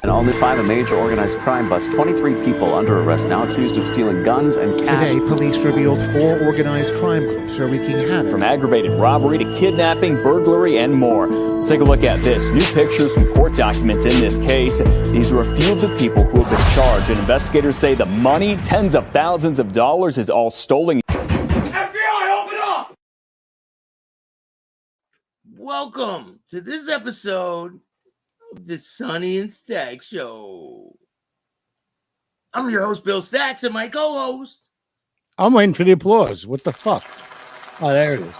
And only 5, a major organized crime bust. 23 people under arrest now accused of stealing guns and cash. Today, police revealed 4 organized crime groups are wreaking havoc. From aggravated robbery to kidnapping, burglary, and more. Let's take a look at this. New pictures from court documents in this case. These are a few of the people who have been charged, and investigators say the money, tens of thousands of dollars, is all stolen. FBI, open up! Welcome to this episode of the Sonny and Stack Show. I'm your host, Bill Stacks, and my co-host. I'm waiting for the applause. What the fuck? Oh, there it is.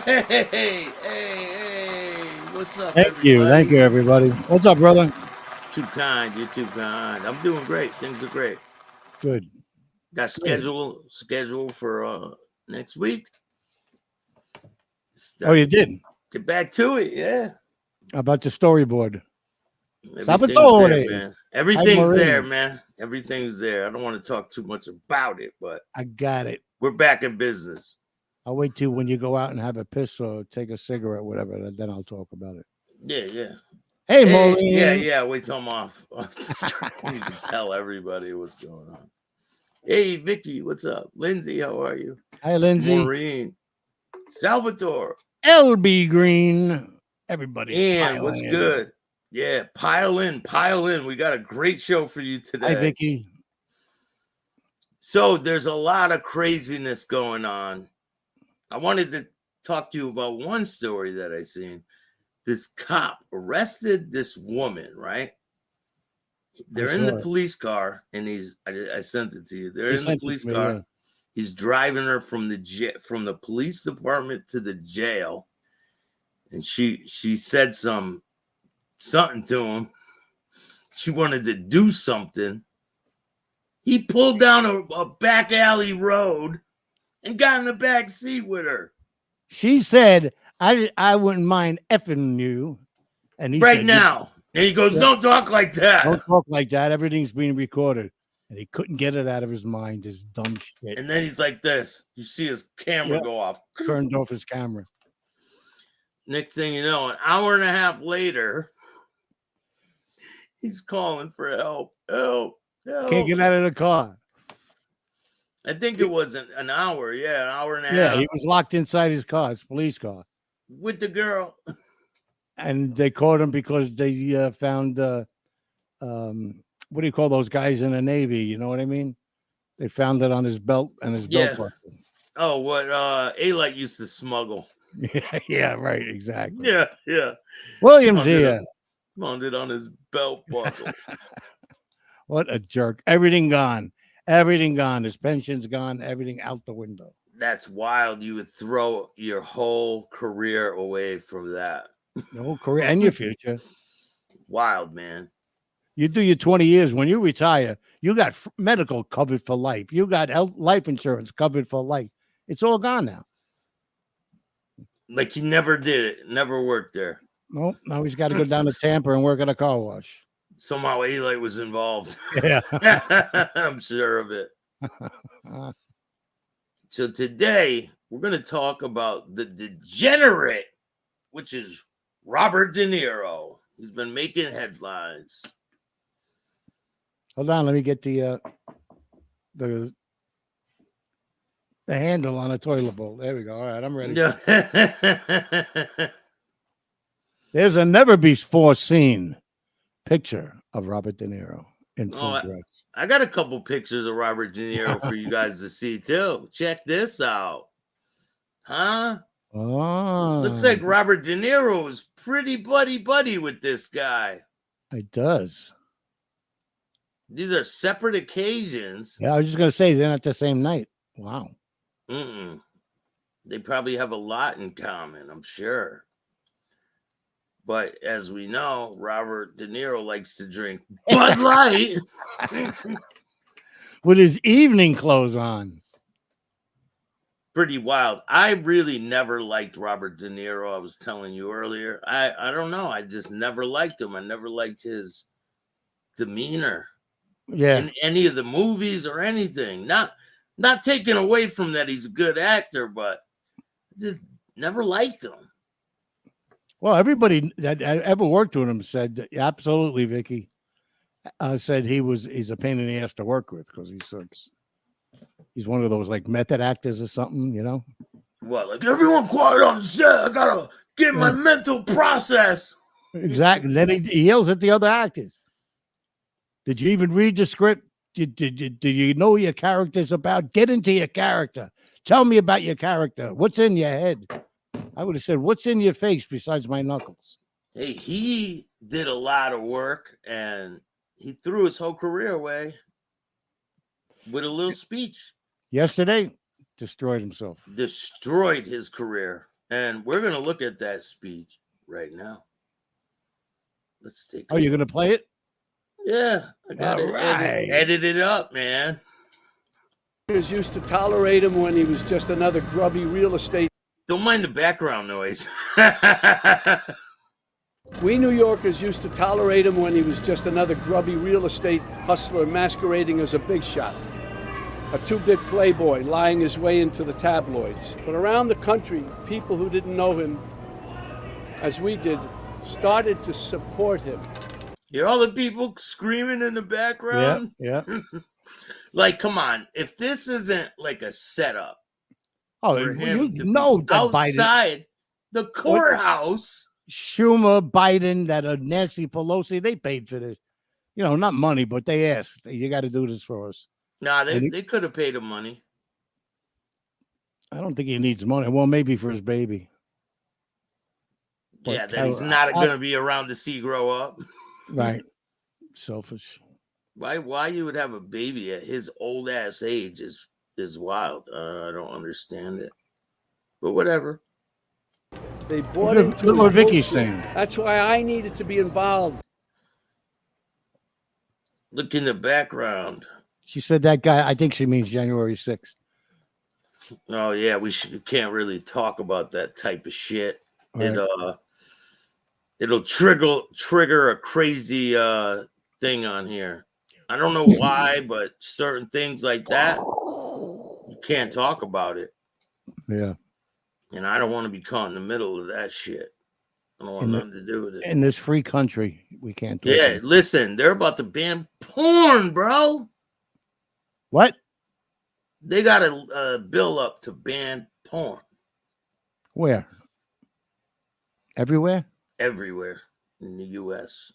Hey, what's up, Thank you, everybody. What's up, brother? Too kind, you're too kind. I'm doing great. Things are great. Good. Got schedule for next week. Oh, you did? Get back to it, yeah. How about the storyboard? Everything's there, man. Everything's there, man. Everything's there. I don't want to talk too much about it, but I got it. We're back in business. I'll wait till when you go out and have a piss or take a cigarette, whatever, then I'll talk about it. Yeah. Hey, Maureen. Yeah. Wait till I'm off the screen. You can tell everybody what's going on. Hey, Vicky, what's up? Lindsay, how are you? Hi, Lindsay. Maureen. Salvatore. LB Green. Everybody. And what's good? Yeah, pile in. We got a great show for you today. Hi, Vicky. So there's a lot of craziness going on. I wanted to talk to you about one story that I seen. This cop arrested this woman, right? They're in the police car, and I sent it to you. They're in the police car. Yeah. He's driving her from the police department to the jail, and she said something to him. She wanted to do something. He pulled down a back alley road and got in the back seat with her. She said, I wouldn't mind effing you. And he right said, now. And he goes, don't talk like that. Don't talk like that. Everything's being recorded. And he couldn't get it out of his mind, this dumb shit. And then he's like this. You see his camera go off. Turned off his camera. Next thing you know, an hour and a half later, he's calling for help. Help. Can't get out of the car. I think it was an hour. Yeah, an hour and a half. Yeah, he was locked inside his car, his police car. With the girl. And they caught him because they found, what do you call those guys in the Navy? You know what I mean? They found it on his belt and his belt buckle. Oh, what A-Light used to smuggle. Yeah, right, exactly. Yeah. Williams here. Found it on his belt buckle. What a jerk. Everything gone. His pension's gone. Everything out the window. That's wild. You would throw your whole career away from that. Your whole career and your future. Wild, man. You do your 20 years. When you retire, you got medical covered for life. You got life insurance covered for life. It's all gone now. Like he never did it. Never worked there. Nope. Now he's got to go down to Tampa and work at a car wash. Somehow A-Light was involved. Yeah. I'm sure of it. So today, we're going to talk about the degenerate, which is Robert De Niro. He's been making headlines. Hold on, let me get the handle on a toilet bowl. There we go. All right, I'm ready. There's a never before seen picture of Robert De Niro in full dress. I got a couple pictures of Robert De Niro for you guys to see too. Check this out. Huh? Oh. Looks like Robert De Niro is pretty buddy with this guy. It does. These are separate occasions. Yeah, I was just going to say they're not the same night. Wow. They probably have a lot in common, I'm sure. But as we know, Robert De Niro likes to drink Bud Light. With his evening clothes on. Pretty wild. I really never liked Robert De Niro. I was telling you earlier. I don't know. I just never liked him. I never liked his demeanor. Yeah. In any of the movies or anything. Not taking away from that he's a good actor, but just never liked him. Well, everybody that ever worked with him said, absolutely, Vicky. said he's a pain in the ass to work with because he's one of those like method actors or something, you know. What, like everyone quiet on set? I gotta get my mental process. Exactly. Then he yells at the other actors. Did you even read the script? Do you know your character's about? Get into your character. Tell me about your character. What's in your head? I would have said, what's in your face besides my knuckles? Hey, he did a lot of work and he threw his whole career away with a little speech. Yesterday, destroyed himself. Destroyed his career. And we're going to look at that speech right now. Let's take you're going to play it? Yeah, I got it. Edit it up, man. Used to tolerate him when he was just another grubby real estate. Don't mind the background noise. We New Yorkers used to tolerate him when he was just another grubby real estate hustler masquerading as a big shot. A two-bit playboy lying his way into the tabloids. But around the country, people who didn't know him, as we did, started to support him. Hear all the people screaming in the background? Yeah. Like, come on. If this isn't like a setup for him to be outside the courthouse. Schumer, Biden, that Nancy Pelosi, they paid for this. You know, not money, but they asked. You got to do this for us. Nah, they could have paid him money. I don't think he needs money. Well, maybe for his baby. But that he's not going to be around to see grow up. Right. Selfish. Why you would have a baby at his old ass age is wild. I don't understand it. But whatever. They bought into what Vicky's saying. That's why I needed to be involved. Look in the background. She said that guy, I think she means January 6th. Oh yeah, we can't really talk about that type of shit. Right. It'll trigger a crazy thing on here. I don't know why, but certain things like that, you can't talk about it. Yeah. And I don't want to be caught in the middle of that shit. I don't want nothing to do with it. In this free country, we can't do it. Listen, they're about to ban porn, bro. What? They got a bill up to ban porn. Where? Everywhere? Everywhere in the U.S.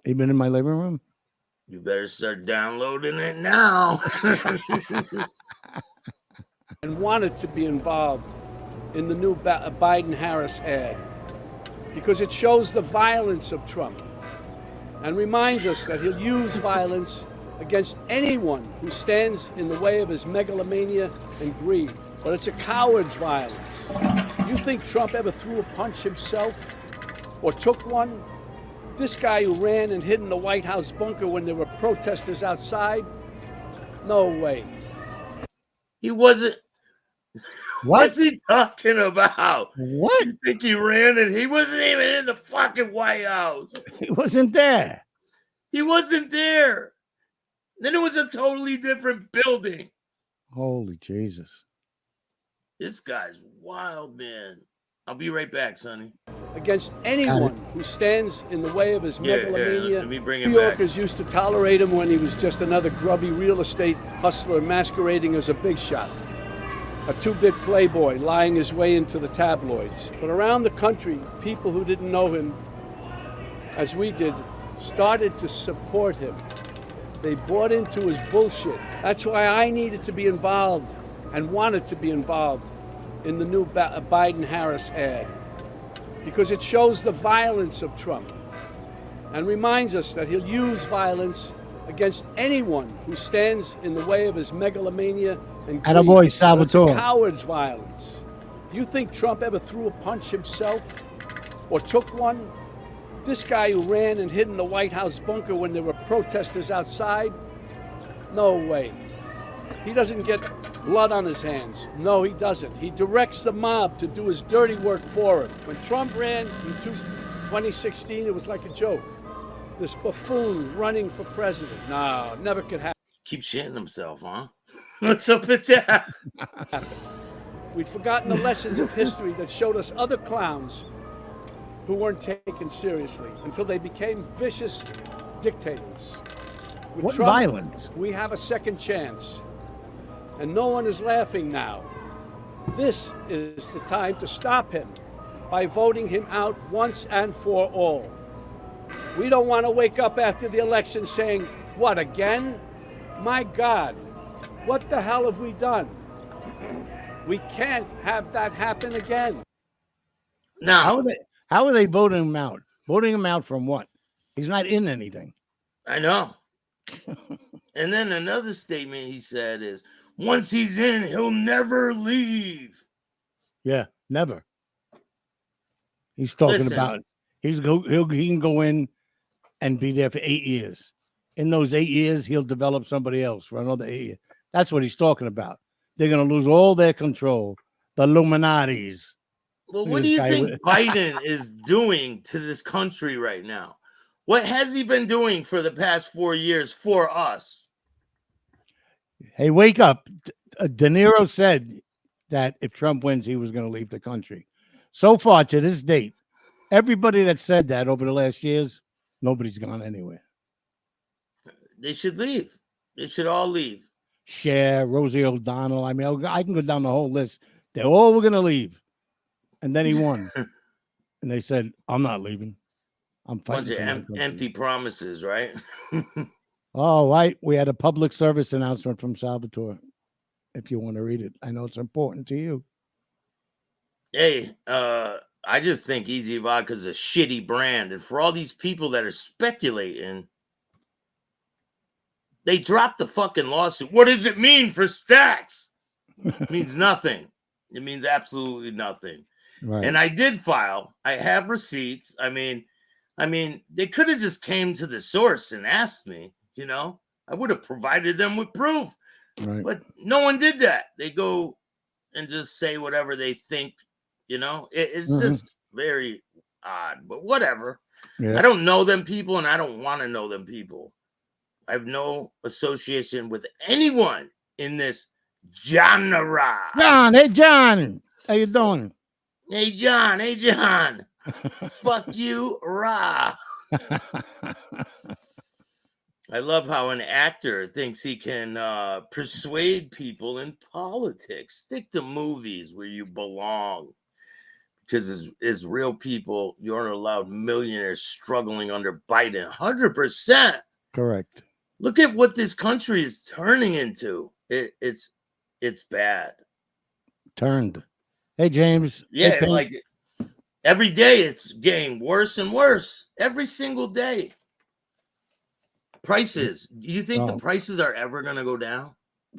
Even in my living room? You better start downloading it now. And wanted to be involved in the new Biden-Harris ad because it shows the violence of Trump and reminds us that he'll use violence against anyone who stands in the way of his megalomania and greed. But it's a coward's violence. You think Trump ever threw a punch himself or took one? This guy who ran and hid in the White House bunker when there were protesters outside? No way. He wasn't. What's he talking about? What? You think he ran and he wasn't even in the fucking White House? He wasn't there. He wasn't there. Then it was a totally different building. Holy Jesus. This guy's wild, man. I'll be right back, Sonny. Against anyone who stands in the way of his megalomania. Let me bring it New Yorkers used to tolerate him when he was just another grubby real estate hustler masquerading as a big shot. A two-bit playboy lying his way into the tabloids. But around the country, people who didn't know him, as we did, started to support him. They bought into his bullshit. That's why I needed to be involved and wanted to be involved in the new Biden-Harris ad because it shows the violence of Trump and reminds us that he'll use violence against anyone who stands in the way of his megalomania and greed. Attaboy, Salvatore. It's a coward's violence. You think Trump ever threw a punch himself or took one? This guy who ran and hid in the White House bunker when there were protesters outside? No way. He doesn't get blood on his hands. No, he doesn't. He directs the mob to do his dirty work for him. When Trump ran in 2016, it was like a joke. This buffoon running for president. No, never could happen. Keep shitting himself, huh? What's up with that? We'd forgotten the lessons of history that showed us other clowns who weren't taken seriously until they became vicious dictators. With What Trump, violence? we have a second chance. And no one is laughing now. This is the time to stop him by voting him out once and for all. We don't want to wake up after the election saying, what, again? My God, what the hell have we done? We can't have that happen again. Now, How are they voting him out? Voting him out from what? He's not in anything. I know. And then another statement he said is, once he's in, he'll never leave. Yeah, never. He's talking Listen. about he can go in and be there for 8 years. In those 8 years, he'll develop somebody else for another 8 years. That's what he's talking about. They're going to lose all their control. The Illuminatis. Well, what do you think Biden is doing to this country right now? What has he been doing for the past 4 years for us? Hey, wake up. De Niro said that if Trump wins, he was going to leave the country. So far, to this date, everybody that said that over the last years, nobody's gone anywhere. They should leave. They should all leave. Cher, Rosie O'Donnell. I mean, I can go down the whole list. They all were going to leave. And then he won. And they said, I'm not leaving. I'm fighting. Bunch of empty promises, right? Oh, right. We had a public service announcement from Salvatore. If you want to read it, I know it's important to you. Hey, I just think Easy Vodka is a shitty brand. And for all these people that are speculating, they dropped the fucking lawsuit. What does it mean for Stacks? It means nothing. It means absolutely nothing. Right. And I did file. I have receipts. I mean, they could have just came to the source and asked me, you know, I would have provided them with proof. Right. But no one did that. They go and just say whatever they think, you know. It's just very odd, but whatever. Yeah. I don't know them people, and I don't want to know them people. I have no association with anyone in this genre. John, hey, John. How you doing? Hey, John. Fuck you, rah. I love how an actor thinks he can persuade people in politics. Stick to movies where you belong. Because as real people, you aren't allowed millionaires struggling under Biden. 100%. Correct. Look at what this country is turning into. It's bad. Turned. Hey, James. Yeah, hey, like every day it's getting worse and worse. Every single day. Prices. Do you think the prices are ever going to go down?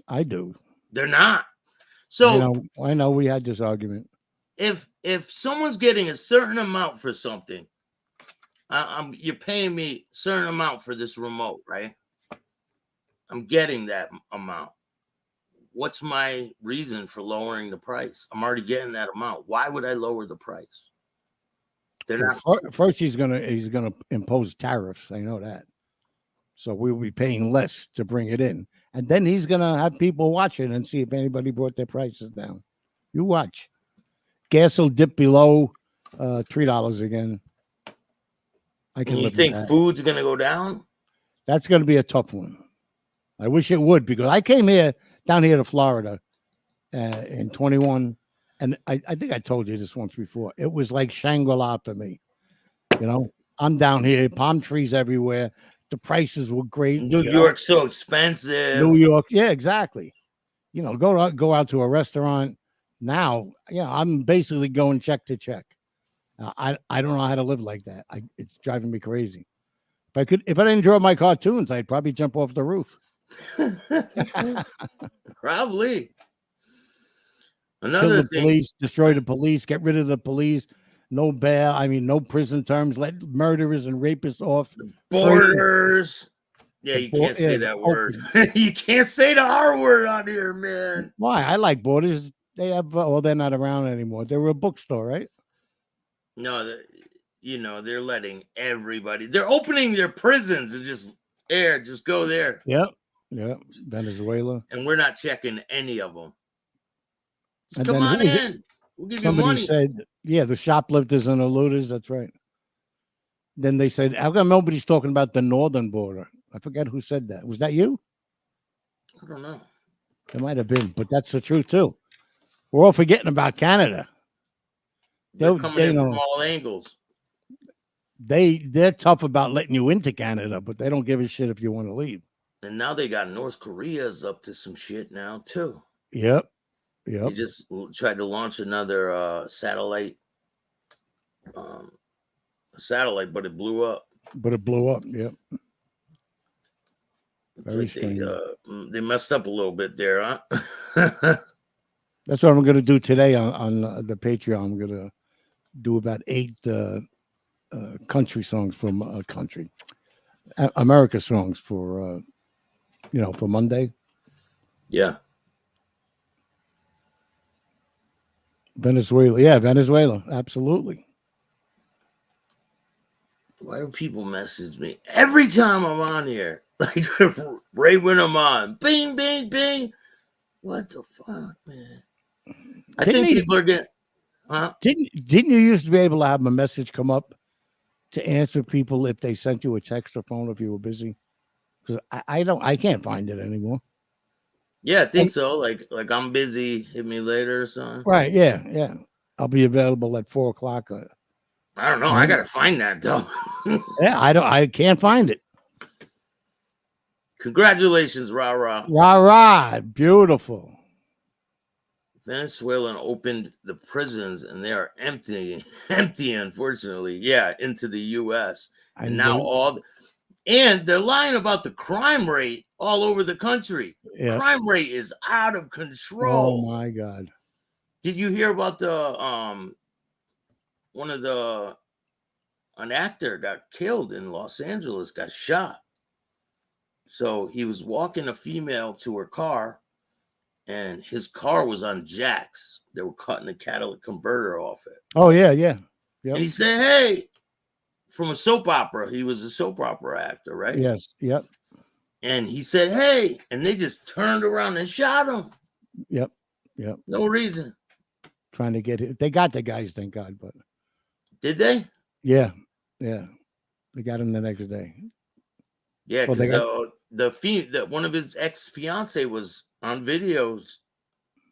I do. They're not. So I know we had this argument. If someone's getting a certain amount for something, you're paying me a certain amount for this remote, right? I'm getting that amount. What's my reason for lowering the price? I'm already getting that amount. Why would I lower the price? They're not. First, he's gonna impose tariffs. I know that. So we'll be paying less to bring it in, and then he's gonna have people watching and see if anybody brought their prices down. You watch. Gas will dip below $3 again. You think food's gonna go down? That's gonna be a tough one. I wish it would, because I came down here to Florida in 21, and I think I told you this once before. It was like Shangri-La for me. You know, I'm down here, palm trees everywhere. The prices were great. New York's so expensive. New York, yeah, exactly. You know, go out to a restaurant now. You know, I'm basically going check to check. I don't know how to live like that. It's driving me crazy. If I didn't draw my cartoons, I'd probably jump off the roof. Probably. Kill the police, destroy the police, get rid of the police. No bail. I mean, no prison terms. Let murderers and rapists off. Borders. Yeah, you can't say that word. You can't say the R word on here, man. Why? I like Borders. They have. Well, they're not around anymore. They were a bookstore, right? No, they're letting everybody. They're opening their prisons and just go there. Yep. Venezuela. And we're not checking any of them. And come on in. We'll give you money. Somebody said, yeah, the shoplifters and the looters. That's right. Then they said, how come nobody's talking about the northern border? I forget who said that. Was that you? I don't know. It might have been, but that's the truth too. We're all forgetting about Canada. They're coming in from know, all angles. they're tough about letting you into Canada, but they don't give a shit if you want to leave. And now they got North Korea's up to some shit now too. Yep. They just tried to launch another satellite, but it blew up. Yep. It's like they messed up a little bit there, huh? That's what I'm going to do today on the Patreon. I'm going to do about 8 country songs from America songs for for Monday. Yeah. Venezuela, absolutely. Why do people message me every time I'm on here? Like right when I'm on, bing, bing, bing. What the fuck, man? I think people are getting. Huh? Didn't you used to be able to have a message come up to answer people if they sent you a text or phone if you were busy? Because I can't find it anymore. Yeah, I think so. Like I'm busy. Hit me later or something. Right? Yeah. I'll be available at 4:00. I don't know. I gotta find that though. Yeah, I can't find it. Congratulations, rah rah. Rah rah, beautiful. Venezuela opened the prisons and they are empty, unfortunately. Yeah, into the U.S. And now and they're lying about the crime rate all over the country. Yeah. Crime rate is out of control. Oh my God. Did you hear about an actor got killed in Los Angeles, got shot. So he was walking a female to her car and his car was on jacks. They were cutting the catalytic converter off it. Oh, yeah. Yep. And he said, hey, from a soap opera. He was a soap opera actor, right? Yes. Yep. And he said, hey, and they just turned around and shot him. Yep. No reason. Trying to get it. They got the guys, thank God. But did they? Yeah. They got him the next day. Yeah, because one of his ex-fiance was on videos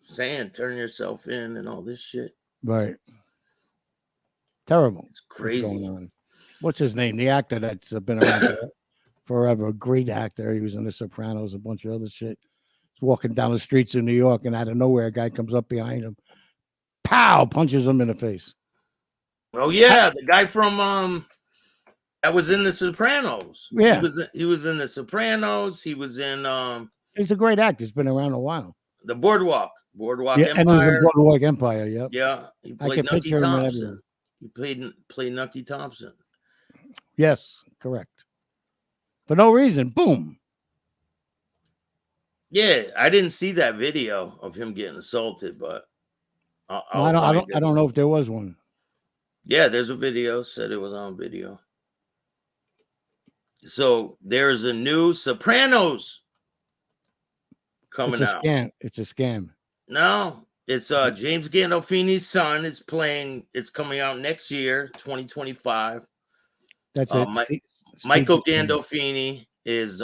saying turn yourself in and all this shit. Right. Terrible. It's crazy. What's going on? What's his name? The actor that's been around forever. A great actor. He was in The Sopranos, a bunch of other shit. He's walking down the streets of New York, and out of nowhere, a guy comes up behind him. Pow! Punches him in the face. Oh yeah, the guy from that was in The Sopranos. Yeah, he was in The Sopranos. He was in he's a great actor. He's been around a while. The Boardwalk yeah, Empire. And he was in Boardwalk Empire. Yep. Yeah, he played Nucky Thompson. He played Nucky Thompson. Yes, correct. For no reason, boom. Yeah, I didn't see that video of him getting assaulted, but I don't know if there was one. Yeah, there's a video. Said it was on video. So there's a new Sopranos coming out. It's a scam. No, it's James Gandolfini's son is playing. It's coming out next year, 2025. That's it. Michael Gandolfini is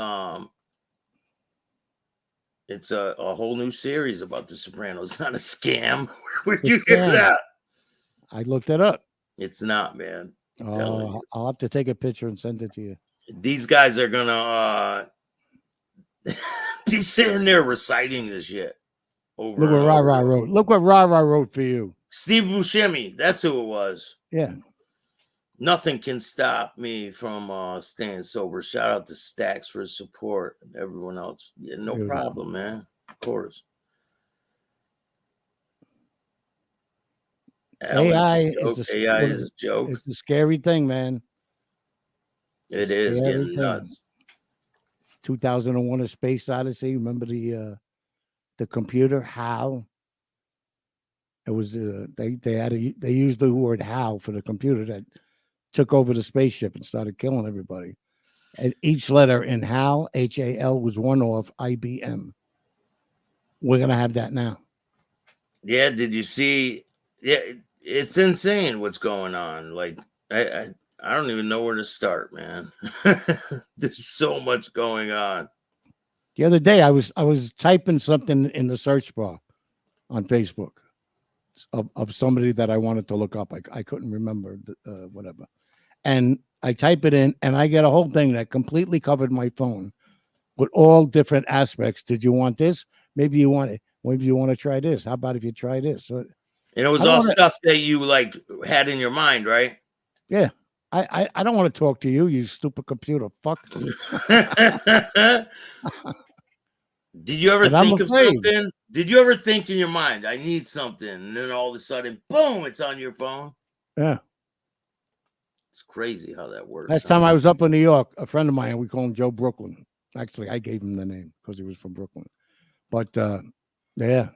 it's a whole new series about the Sopranos. It's not a scam. Where'd you hear that? I looked it up. It's not, man. I'll have to take a picture and send it to you. These guys are gonna be sitting there reciting this shit. Look what Ra wrote. Look what Ra wrote for you. Steve Buscemi. That's who it was. Yeah. Nothing can stop me from staying sober. Shout out to Stacks for his support and everyone else. Yeah, no problem, man. Of course. AI is a joke. It's a scary thing, man. It is getting nuts. 2001: A Space Odyssey. Remember the computer HAL? It was they used the word HAL for the computer that took over the spaceship and started killing everybody. And each letter in HAL, HAL, was one off IBM. We're gonna have that now. Yeah. Did you see? Yeah, it's insane what's going on. Like I don't even know where to start, man. There's so much going on. The other day, I was typing something in the search bar on Facebook of somebody that I wanted to look up. I couldn't remember whatever, and I type it in, and I get a whole thing that completely covered my phone with all different aspects. Did you want this? Maybe you want it. Maybe you want to try this. How about if you try this? So, And it was I don't all wanna- stuff that you like had in your mind, right? yeah, I don't want to talk to you, you stupid computer. Fuck. Did you ever And I'm think of afraid. something? Did you ever think in your mind, I need something, and then all of a sudden, boom, it's on your phone? Yeah. It's crazy how that works. Last time I was up in New York, a friend of mine, we call him Joe Brooklyn. Actually, I gave him the name because he was from Brooklyn. But yeah.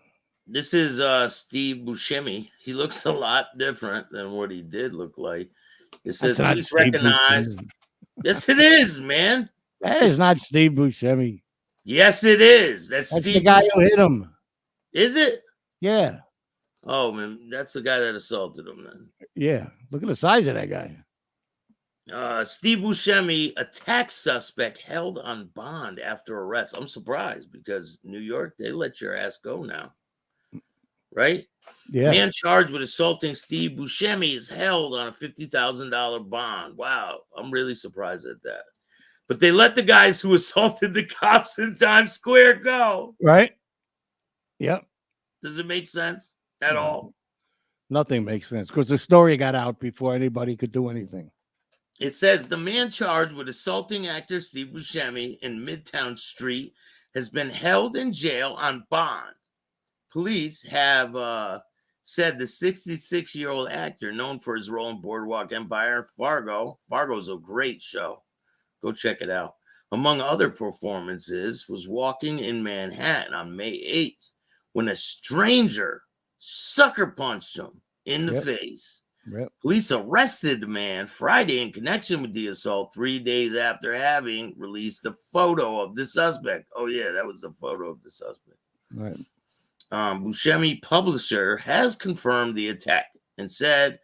This is Steve Buscemi. He looks a lot different than what he did look like. It says, That's not please Steve recognize. Buscemi. Yes, it is, man. That is not Steve Buscemi. Yes, it is. That's That's Steve the guy Buscemi. who hit him. Is it? Yeah. Oh, man, that's the guy that assaulted him, then. Yeah. Look at the size of that guy. Steve Buscemi, a tax suspect held on bond after arrest. I'm surprised because New York, they let your ass go now. Right? Yeah. Man charged with assaulting Steve Buscemi is held on a $50,000 bond. Wow. I'm really surprised at that. But they let the guys who assaulted the cops in Times Square go. Right? Yep. Does it make sense at all? Nothing makes sense because the story got out before anybody could do anything. It says the man charged with assaulting actor Steve Buscemi in Midtown Street has been held in jail on bond. Police have said the 66-year-old actor, known for his role in Boardwalk Empire and Fargo's a great show. Go check it out. Among other performances, was walking in Manhattan on May 8th when a stranger sucker punched him in the face. Yep. Police arrested the man Friday in connection with the assault 3 days after having released a photo of the suspect. Oh, yeah, that was the photo of the suspect. Right. Buscemi publisher has confirmed the attack and said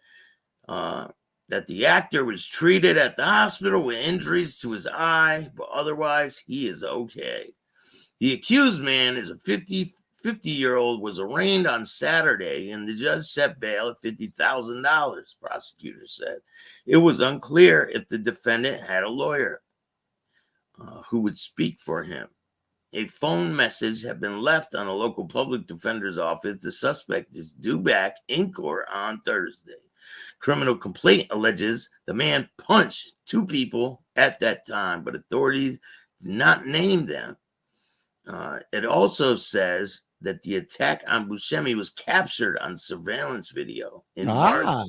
that the actor was treated at the hospital with injuries to his eye, but otherwise he is okay. The accused man is a 50-year-old, was arraigned on Saturday, and the judge set bail at $50,000, prosecutors said. It was unclear if the defendant had a lawyer who would speak for him. A phone message had been left on a local public defender's office. The suspect is due back in court on Thursday. Criminal complaint alleges the man punched two people at that time, but authorities did not name them. It also says that the attack on Buscemi was captured on surveillance video in March.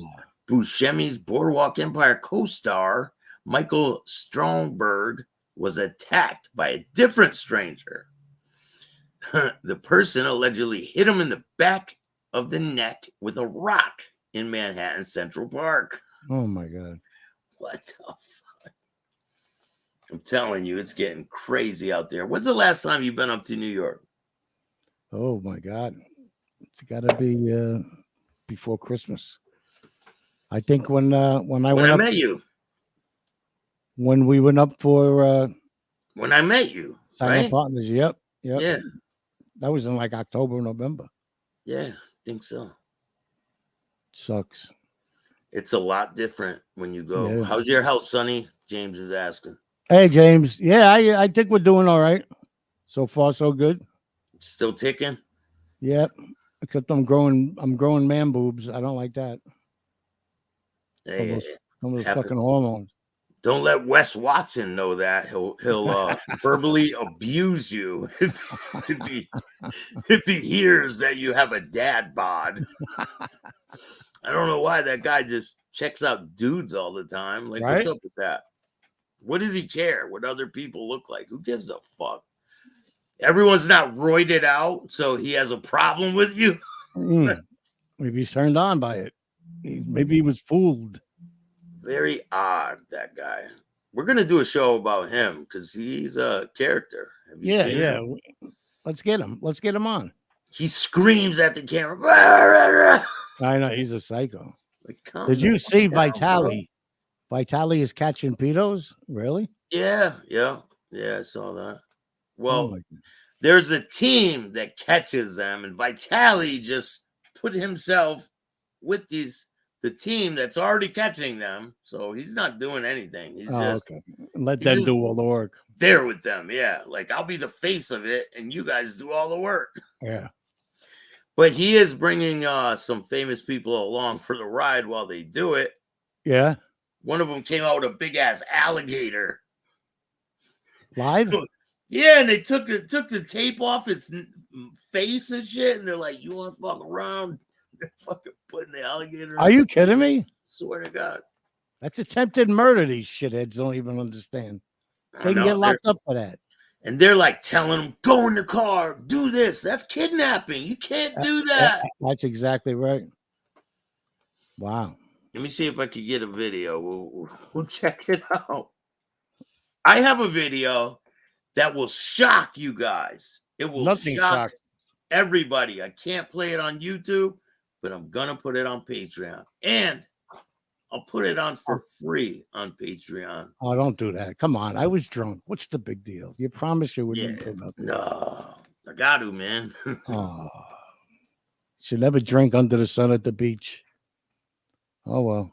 Buscemi's Boardwalk Empire co-star Michael Stromberg was attacked by a different stranger. The person allegedly hit him in the back of the neck with a rock in Manhattan Central Park. Oh, my God. What the fuck? I'm telling you, it's getting crazy out there. When's the last time you've been up to New York? Oh, my God. It's got to be before Christmas. I think when I met you. When we went up for when I met you, Silent right? Partners, yep. Yeah. That was in like October, November. Yeah, I think so. Sucks. It's a lot different when you go. Yeah. How's your health, Sonny? James is asking. Hey, James. Yeah, I think we're doing all right. So far, so good. Still ticking? Yep. Except I'm growing man boobs. I don't like that. Hey, some of those fucking hormones. Don't let Wes Watson know that. He'll verbally abuse you if he hears that you have a dad bod. I don't know why that guy just checks out dudes all the time. Like, What's up with that? What does he care what other people look like? Who gives a fuck? Everyone's not roided out, so he has a problem with you. Maybe he's turned on by it. Maybe he was fooled. Very odd, that guy. We're gonna do a show about him because he's a character. Have you seen him? Let's get him. Let's get him on. He screams at the camera. I know he's a psycho. Like, did you see Vitali? Vitali is catching pedos? Really? Yeah, I saw that. Well, Oh my God. there's a team that catches them, and Vitali just put himself with the team that's already catching them. So he's not doing anything. He's Oh, just okay. Let he's them just do all the work. there with them. Yeah, like I'll be the face of it, and you guys do all the work. Yeah. But he is bringing some famous people along for the ride while they do it. Yeah. One of them came out with a big ass alligator. Live? Yeah, and they took the tape off its face and shit, and they're like, "You want to fuck around?" They're fucking putting the alligator. Are you kidding me? Swear to God, That's attempted murder. These shitheads don't even understand. They can get locked up for that. And they're like telling them, "Go in the car, do this." That's kidnapping. You can't do that. That's exactly right. Wow. Let me see if I could get a video. We'll check it out. I have a video that will shock you guys. It will Nothing shock shocks. everybody. I can't play it on YouTube, but I'm gonna put it on Patreon, and I'll put it on for free on Patreon. Oh, don't do that. Come on. I was drunk. What's the big deal? You promised you wouldn't Yeah, put up. no, I got to, man. Oh. Should never drink under the sun at the beach. Oh well.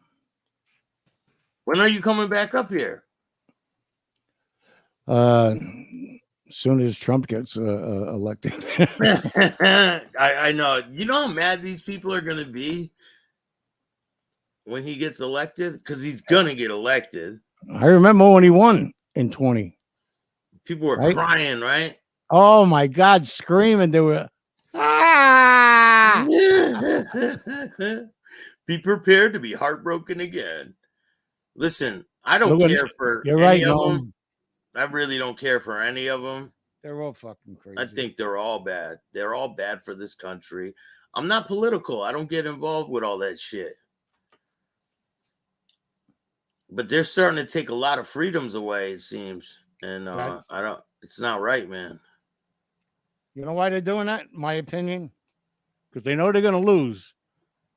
When are you coming back up here? As soon as Trump gets elected. I know. You know how mad these people are gonna be when he gets elected? Because he's gonna get elected. I remember when he won in 20. People were Right? crying, right? Oh my God, screaming. They were Be prepared to be heartbroken again. Listen, I don't Look, care for you're any right, of Noam. them. I really don't care for any of them. They're all fucking crazy. I think they're all bad. They're all bad for this country. I'm not political. I don't get involved with all that shit. But they're starting to take a lot of freedoms away, it seems. And it's not right, man. You know why they're doing that? In my opinion, because they know they're going to lose.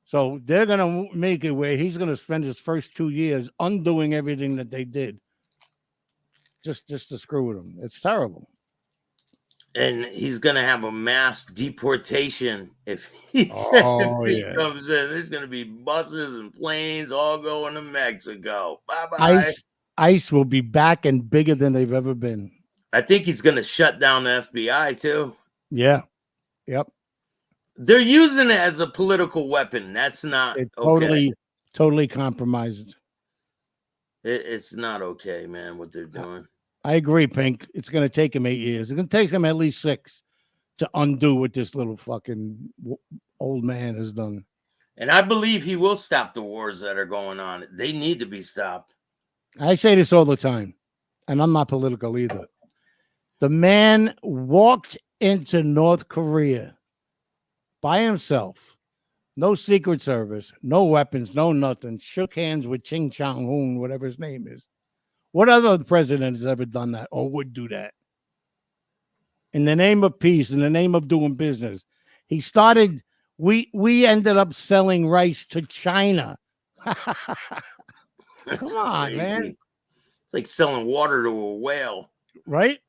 So they're going to make it where he's going to spend his first 2 years undoing everything that they did. Just to screw with them. It's terrible. And he's gonna have a mass deportation if he comes in. There's gonna be buses and planes all going to Mexico. Bye bye. ICE will be back and bigger than they've ever been. I think he's gonna shut down the FBI too. Yeah. Yep. They're using it as a political weapon. That's not okay. Totally compromised. It's not okay, man, what they're doing. I agree, Pink. It's going to take him 8 years. It's going to take him at least 6 to undo what this little fucking old man has done. And I believe he will stop the wars that are going on. They need to be stopped. I say this all the time, and I'm not political either. The man walked into North Korea by himself. No Secret Service, no weapons, no nothing. Shook hands with Ching Chang-un, whatever his name is. What other president has ever done that or would do that? In the name of peace, in the name of doing business. He started, we ended up selling rice to China. Come on, crazy. Man. It's like selling water to a whale. Right?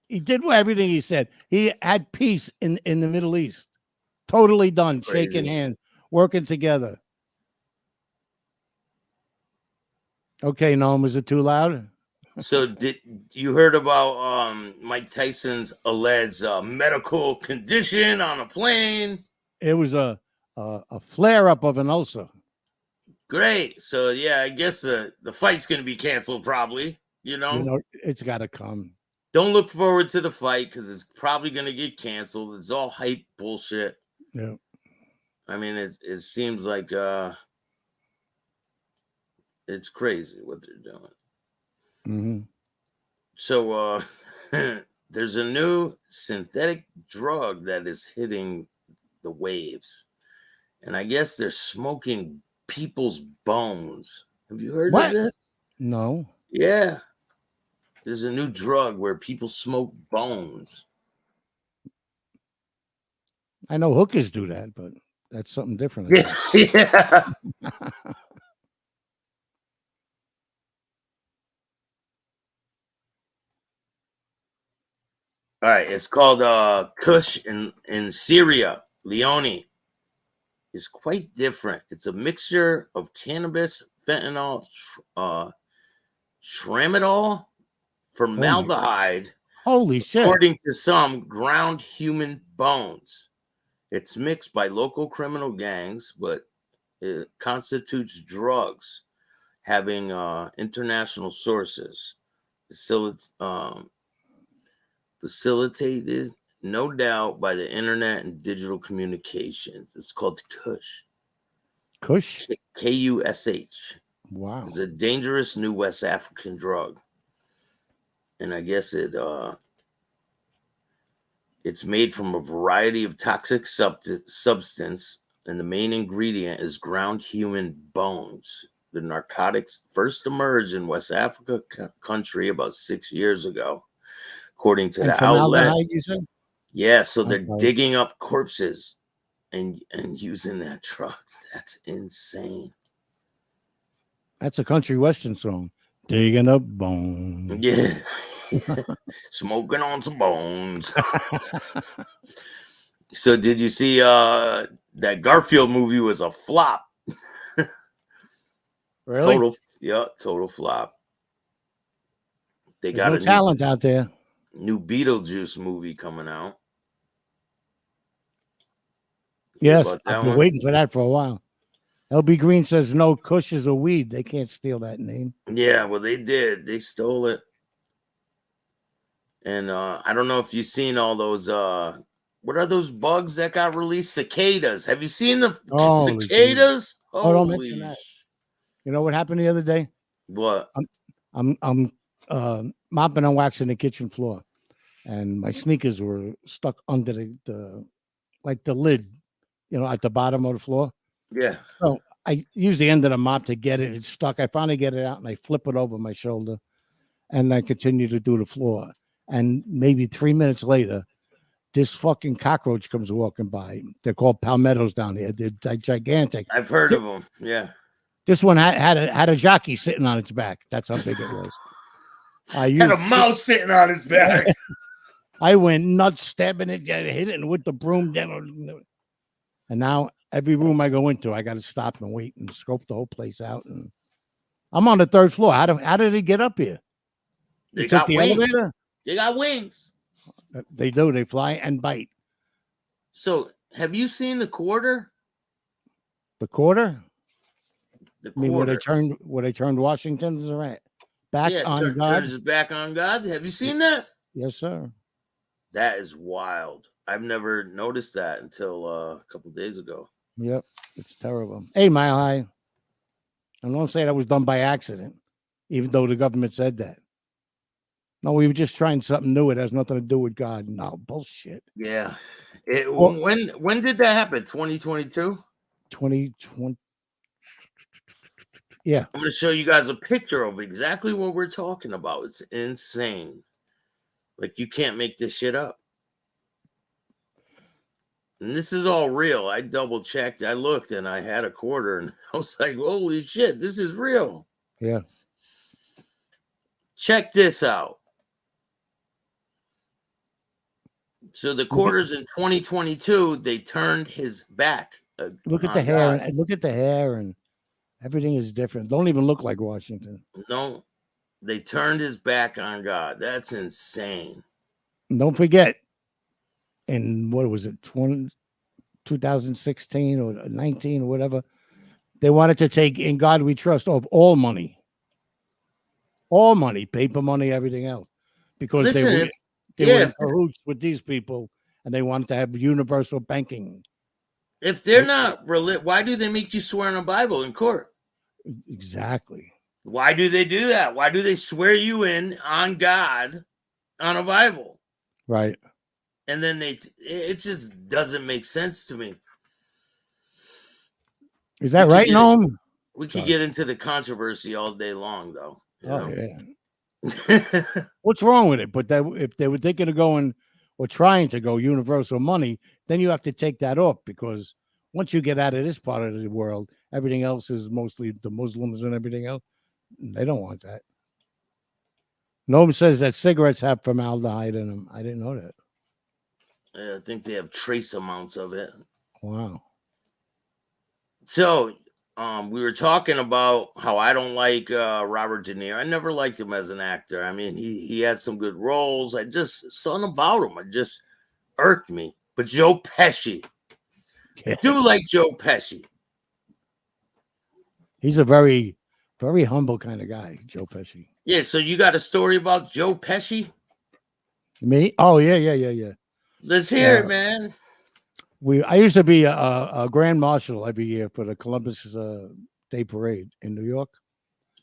He did everything he said. He had peace in the Middle East. Totally done. Crazy. Shaking hands, working together. Okay, Noam, is it too loud? So did you heard about Mike Tyson's alleged medical condition on a plane? It was a flare-up of an ulcer. Great. So yeah, I guess the fight's gonna be canceled probably. You know it's got to come. Don't look forward to the fight because it's probably gonna get canceled. It's all hype bullshit. Yeah. I mean, it seems like it's crazy what they're doing. Mm-hmm. So there's a new synthetic drug that is hitting the waves. And I guess they're smoking people's bones. Have you heard of this? No. Yeah. There's a new drug where people smoke bones. I know hookers do that, but that's something different. Yeah. All right, it's called Kush in Syria. Leone is quite different. It's a mixture of cannabis, fentanyl, tramadol, formaldehyde, Holy shit. according to some, ground human bones. It's mixed by local criminal gangs, but it constitutes drugs having international sources. Facilitated, no doubt, by the internet and digital communications. It's called Kush. Kush? Kush. Wow. It's a dangerous new West African drug. And I guess it's made from a variety of toxic substance, and the main ingredient is ground human bones. The narcotics first emerged in West Africa country about 6 years ago, according to And the outlet. formaldehyde, you said? Yeah, so they're Okay. digging up corpses and using that drug. That's insane. That's a country western song. Digging up bones. Yeah. Smoking on some bones. So did you see that Garfield movie was a flop? Really? Total flop. They There's got no a talent out there. new Beetlejuice movie coming out. Yes, About that I've been one? waiting for that for a while. LB Green says no, Kush is a weed. They can't steal that name. Yeah, well, they did. They stole it. And I don't know if you've seen all those. What are those bugs that got released? Cicadas. Have you seen the Holy cicadas? Oh, don't mention that. You know what happened the other day? What? I'm mopping and waxing the kitchen floor, and my sneakers were stuck under the lid, at the bottom of the floor. Yeah. So I use the end of the mop to get it. It's stuck. I finally get it out and I flip it over my shoulder, and I continue to do the floor. And maybe 3 minutes later, this fucking cockroach comes walking by. They're called palmettos down here. They're gigantic. I've heard of them. Yeah. This one had a jockey sitting on its back. That's how big it was. Had a mouse sitting on his back. I went nuts, stabbing it, hit it with the broom. And now every room I go into, I got to stop and wait and scope the whole place out. And I'm on the third floor. How did he get up here? They took got the wings. elevator? They got wings. They do. They fly and bite. So, have you seen the quarter? The quarter? The I mean, quarter. where they turned Washington's right back on God. Turns his back on God. Have you seen that? Yes, sir. That is wild. I've never noticed that until a couple days ago. Yep, it's terrible. Hey, Mile High. I don't say that was done by accident, even though the government said that. No, we were just trying something new. It has nothing to do with God. No, bullshit. Yeah. Well- When did that happen? 2022? 2020. Yeah. I'm going to show you guys a picture of exactly what we're talking about. It's insane. Like, you can't make this shit up. And this is all real. I double checked. I looked and I had a quarter and I was like, holy shit, this is real. Yeah. Check this out. So the quarters in 2022, they turned his back. Look at on the hair. God. And look at the hair, and everything is different. Don't even look like Washington. No, they turned his back on God. That's insane. And don't forget, in what was it, 2016 or 19 or whatever, they wanted to take "In God We Trust" of all money, paper money, everything else, because Listen, they if- were in cahoots with these people, and they wanted to have universal banking. If they're not why do they make you swear on a Bible in court? Exactly. Why do they do that? Why do they swear you in on God on a Bible? Right. And then it just doesn't make sense to me. Is that We could right, get- Noam? We could Sorry. get into the controversy all day long, though. You Oh, know? yeah. What's wrong with it? But if they were thinking of going or trying to go universal money, then you have to take that off, because once you get out of this part of the world, everything else is mostly the Muslims and everything else. They don't want that. Noam says that cigarettes have formaldehyde in them. I didn't know that. Yeah, I think they have trace amounts of it. Wow. So, we were talking about how I don't like Robert De Niro. I never liked him as an actor. I mean, he had some good roles. I just something about him. It just irked me. But Joe Pesci, I do like Joe Pesci. He's a very, very humble kind of guy, Joe Pesci. Yeah. So you got a story about Joe Pesci? Me? Oh yeah. Let's hear it, man. I used to be a grand marshal every year for the Columbus Day Parade in New York.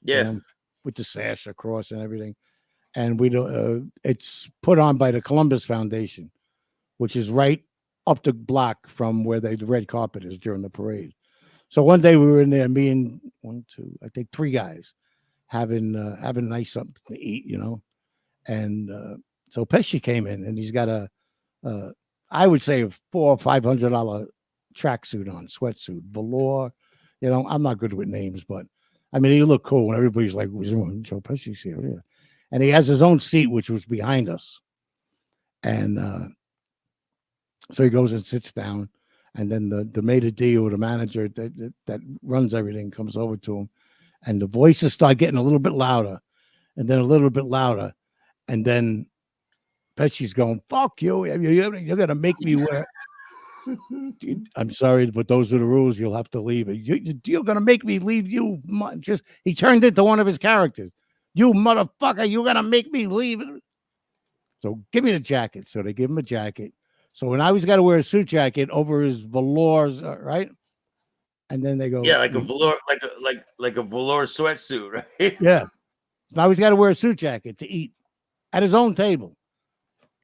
Yeah. With the sash across and everything. And we do it's put on by the Columbus Foundation, which is right up the block from where the red carpet is during the parade. So one day we were in there, me and I think 3 guys having nice something to eat, you know. And so Pesci came in, and he's got I would say $400 or $500 tracksuit on, sweatsuit, velour. You know, I'm not good with names, but I mean, he looked cool, and everybody's like, Joe Pesci's here. Yeah. And he has his own seat, which was behind us. And so he goes and sits down, and then the maitre d' or the manager that runs everything comes over to him, and the voices start getting a little bit louder, and then a little bit louder, and then Pesci's going, "Fuck you! You're gonna make me wear." I'm sorry, but those are the rules. You'll have to leave. You're gonna make me leave. He turned into one of his characters. You motherfucker! You're gonna make me leave. So give me the jacket. So they give him a jacket. So now he's got to wear a suit jacket over his velours, right? And then they go, yeah, like a velour, like a velour sweatsuit, right? Yeah. So now he's got to wear a suit jacket to eat at his own table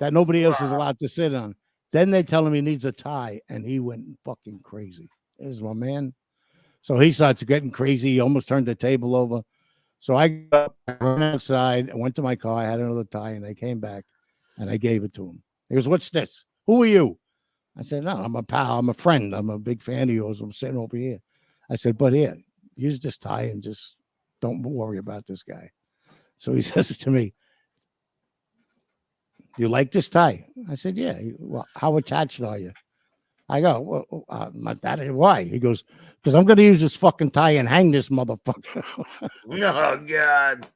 that nobody else is allowed to sit on. Then they tell him he needs a tie, and he went fucking crazy. This is my man. So he starts getting crazy. He almost turned the table over. So I got up, I went outside, I went to my car, I had another tie, and I came back, and I gave it to him. He goes, "What's this? Who are you?" I said, "No, I'm a pal. I'm a friend. I'm a big fan of yours. I'm sitting over here." I said, "But here, use this tie and just don't worry about this guy." So he says to me, "Do you like this tie?" I said, "Yeah." "Well, how attached are you?" I go, "Well, not that. Why?" He goes, "Because I'm going to use this fucking tie and hang this motherfucker." Oh, God.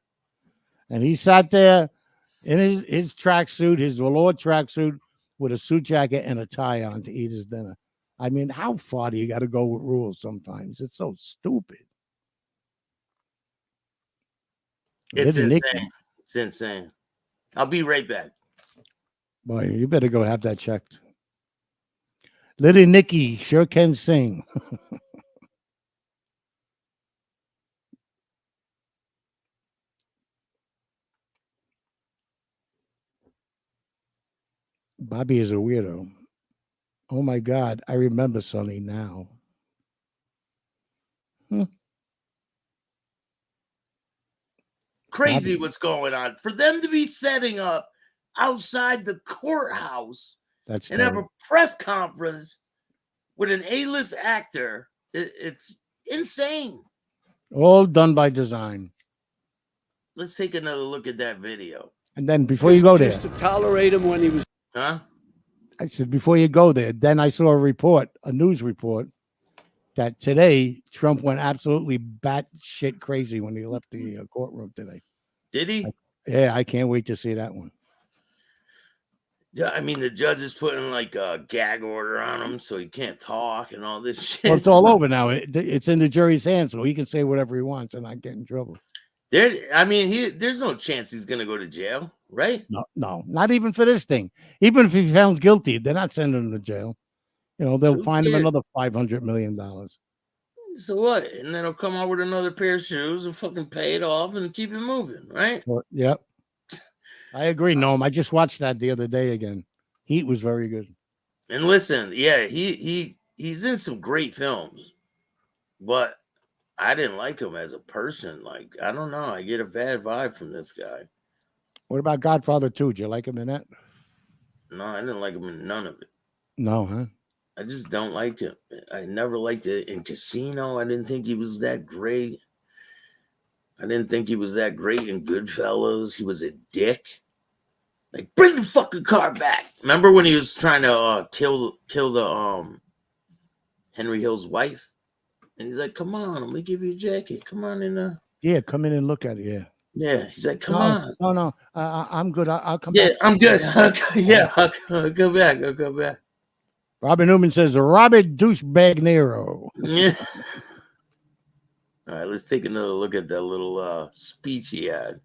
And he sat there in his tracksuit, his velour tracksuit, with a suit jacket and a tie on to eat his dinner. I mean, how far do you got to go with rules sometimes? It's so stupid. It's insane. It's insane. I'll be right back. Boy, you better go have that checked. Little Nicky sure can sing. Bobby is a weirdo. Oh my God, I remember Sonny now. Crazy Bobby. what's going on. For them to be setting up outside the courthouse and have a press conference with an A-list actor, it's insane. All done by design. Let's take another look at that video. And then before you go there, Just to tolerate him when he was. Huh? I said, before you go there, then I saw a news report, that today Trump went absolutely batshit crazy when he left the courtroom today. Did he? Yeah, I can't wait to see that one. Yeah, I mean, the judge is putting like a gag order on him so he can't talk and all this shit. Well, it's all over now. It's in the jury's hands, so he can say whatever he wants and not get in trouble. There's no chance he's going to go to jail, right? No, not even for this thing. Even if he found guilty, they're not sending him to jail. You know, they'll fine him another $500 million. So what? And then he'll come out with another pair of shoes and fucking pay it off and keep it moving, right? Yep. I agree, Noam. I just watched that the other day again. Heat was very good. And listen, yeah, he's in some great films, but I didn't like him as a person. Like, I don't know. I get a bad vibe from this guy. What about Godfather 2? Did you like him in that? No, I didn't like him in none of it. No, huh? I just don't like him. I never liked it in Casino. I didn't think he was that great. I didn't think he was that great in Goodfellas. He was a dick. Like, bring the fucking car back. Remember when he was trying to kill the Henry Hill's wife? And he's like, come on, let me give you a jacket. Come on in. Yeah, come in and look at it. Yeah. Yeah, he's like, come on. No. I'm good. I'll come Yeah, back. I'm good. I'll go back. I'll go back. Robert Newman says, Robert Douchebag Nero. Yeah. All right, let's take another look at that little speech he had.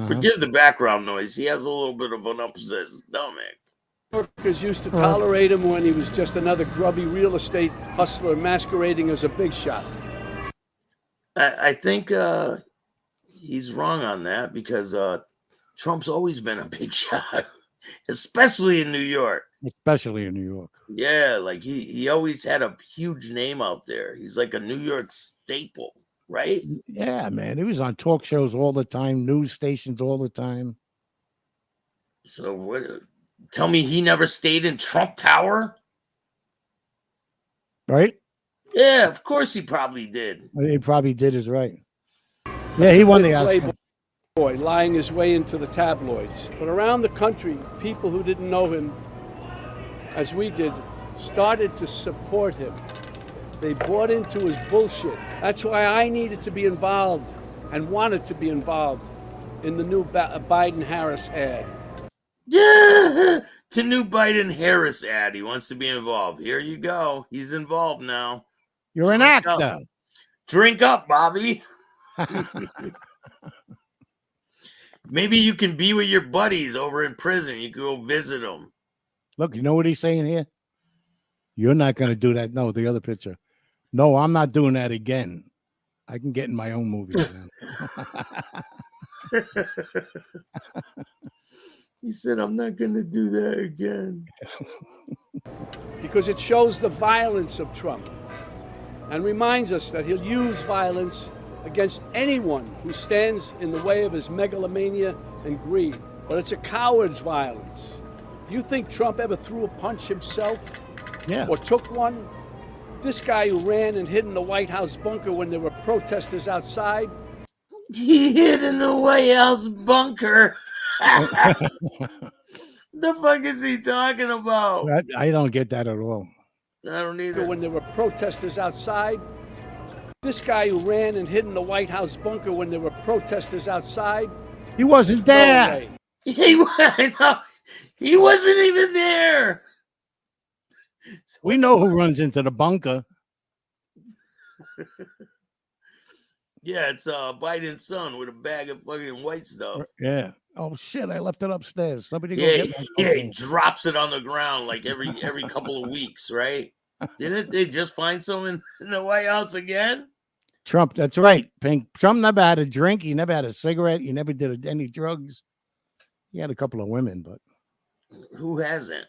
Forgive the background noise. He has a little bit of an upset stomach. Workers used to tolerate him when he was just another grubby real estate hustler masquerading as a big shot. I think he's wrong on that because Trump's always been a big shot, especially in New York. Especially in New York. Yeah, like he always had a huge name out there. He's like a New York staple, right? Yeah, man. He was on talk shows all the time, news stations all the time. So what? Tell me he never stayed in Trump Tower? Right? Yeah, of course he probably did. He probably did is right. Yeah, he won the Oscar. Playboy lying his way into the tabloids. But around the country, people who didn't know him, as we did, started to support him. They bought into his bullshit. That's why I needed to be involved and wanted to be involved in the new Biden-Harris ad. Yeah, the new Biden-Harris ad. He wants to be involved. Here you go. He's involved now. You're an actor. Drink up, Bobby. Maybe you can be with your buddies over in prison. You can go visit them. Look, you know what he's saying here? You're not going to do that. No, the other picture. No, I'm not doing that again. I can get in my own movie now. He said, I'm not going to do that again. Because it shows the violence of Trump and reminds us that he'll use violence against anyone who stands in the way of his megalomania and greed. But it's a coward's violence. You think Trump ever threw a punch himself? Yeah. Or took one? This guy who ran and hid in the White House bunker when there were protesters outside? He hid in the White House bunker. The fuck is he talking about? I don't get that at all. I don't either. When there were protesters outside? This guy who ran and hid in the White House bunker when there were protesters outside? He wasn't there. No, he wasn't even there. We know who runs into the bunker. Yeah, it's Biden's son with a bag of fucking white stuff. Yeah. Oh shit! I left it upstairs. Somebody go Yeah, get my he drops it on the ground like every couple of weeks, right? Didn't they just find someone in the White House again? Trump. That's right. Pink. Trump never had a drink. He never had a cigarette. He never did any drugs. He had a couple of women, but who hasn't?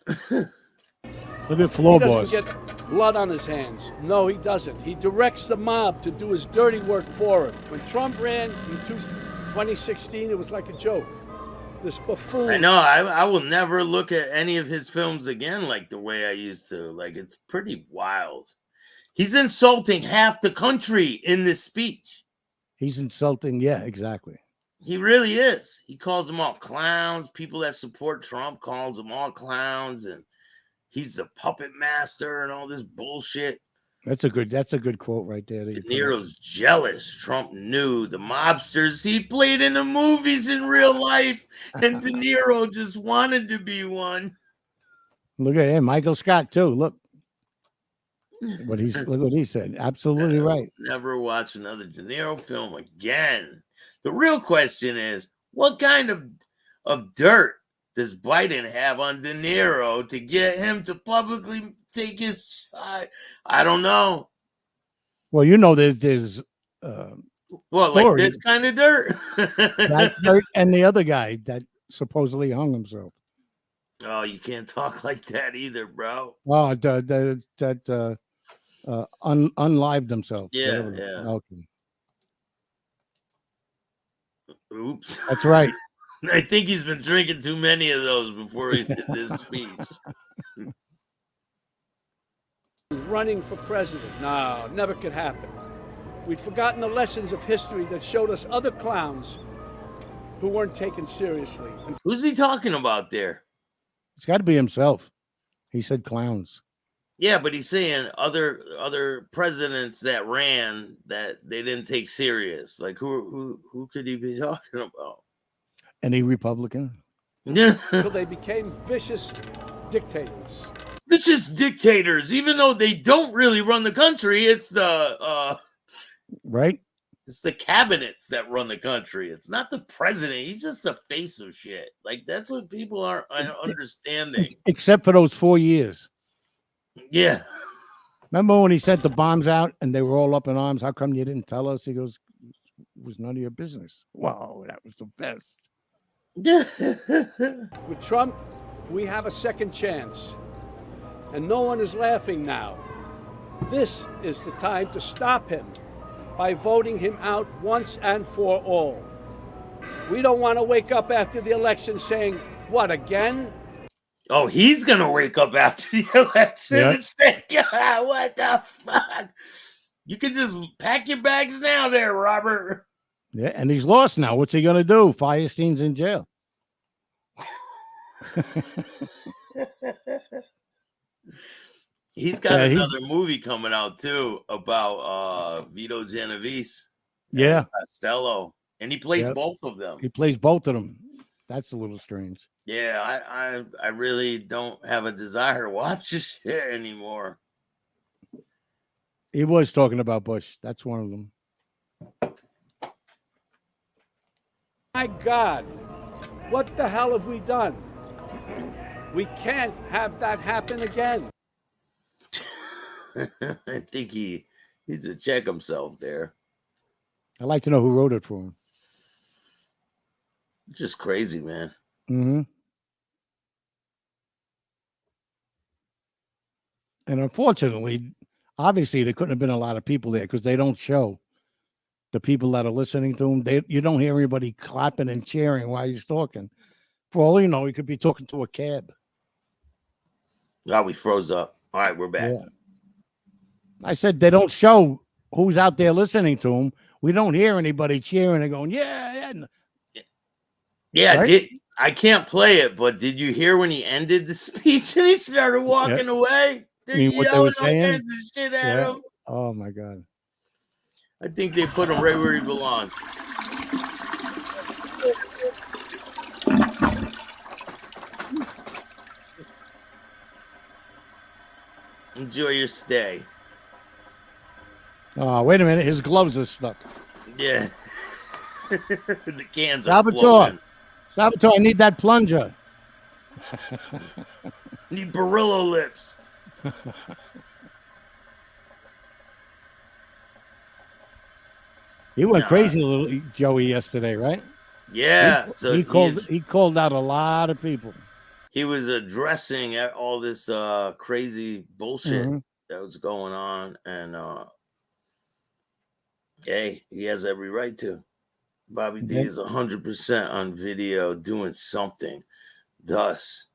Look at floor he boss. doesn't get blood on his hands. No, he doesn't. He directs the mob to do his dirty work for him. When Trump ran in 2016, it was like a joke. This buffoon. I know. I will never look at any of his films again like the way I used to. Like, it's pretty wild. He's insulting half the country in this speech. He's insulting. Yeah, exactly. He really is. He calls them all clowns. People that support Trump calls them all clowns, and he's the puppet master and all this bullshit. That's a good quote right there. De Niro's jealous. Trump knew the mobsters he played in the movies in real life, and De Niro just wanted to be one. Look at him, Michael Scott too. Look what he said. Absolutely right. Never watch another De Niro film again. The real question is, what kind of dirt does Biden have on De Niro to get him to publicly take his side? I don't know. Well, you know, there's what, like this kind of dirt? That dirt and the other guy that supposedly hung himself. Oh, you can't talk like that either, bro. Oh, unlived himself. Yeah, whatever. yeah. Okay. Oops. That's right. I think he's been drinking too many of those before he did this speech. Running for president. No, never could happen. We'd forgotten the lessons of history that showed us other clowns who weren't taken seriously. Who's he talking about there? It's got to be himself. He said clowns. Yeah, but he's saying other presidents that ran that they didn't take serious. Like who could he be talking about? Any Republican? Until they became vicious dictators. Vicious dictators, even though they don't really run the country. It's the right. It's the cabinets that run the country. It's not the president. He's just the face of shit. Like that's what people aren't understanding. Except for those 4 years. Yeah. Remember when he sent the bombs out and they were all up in arms? How come you didn't tell us? He goes, it was none of your business. Wow, that was the best. With Trump, we have a second chance. And no one is laughing now. This is the time to stop him by voting him out once and for all. We don't want to wake up after the election saying, what, again? Oh, he's going to wake up after the election and say, God, what the fuck? You can just pack your bags now there, Robert. Yeah, and he's lost now. What's he going to do? Firestein's in jail. He's got another movie coming out, too, about Vito Genovese. Yeah. Costello. And he plays both of them. He plays both of them. That's a little strange. Yeah, I really don't have a desire to watch this shit anymore. He was talking about Bush. That's one of them. My God, what the hell have we done? We can't have that happen again. I think he needs to check himself there. I'd like to know who wrote it for him. Just crazy, man. Mm-hmm. And unfortunately, obviously, there couldn't have been a lot of people there because they don't show the people that are listening to him. You don't hear anybody clapping and cheering while he's talking. For all you know, he could be talking to a cab. Oh, we froze up. All right, we're back. Yeah. I said they don't show who's out there listening to him. We don't hear anybody cheering and going, yeah. Yeah, right? I can't play it, but did you hear when he ended the speech and he started walking away? They're what they were saying? All kinds of shit at him. Oh, my God. I think they put him right where he belongs. Enjoy your stay. Oh, wait a minute. His gloves are stuck. Yeah. The cans are floating. Salvatore, I need that plunger. Need Barillo lips. He went crazy, little Joey, yesterday, right? Yeah. He called out a lot of people. He was addressing all this crazy bullshit that was going on, and hey, he has every right to. Bobby D is 100% on video doing something. Thus,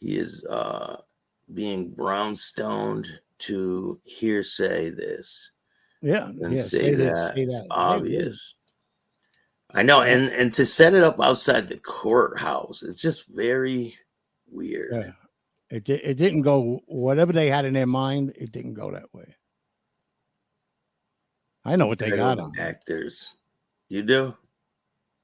he is being brown-stoned to hearsay this. Yeah. And say that. It's obvious. I know. And to set it up outside the courthouse, it's just very weird. Yeah. It didn't go, whatever they had in their mind, it didn't go that way. I know what they got on. Actors. You do?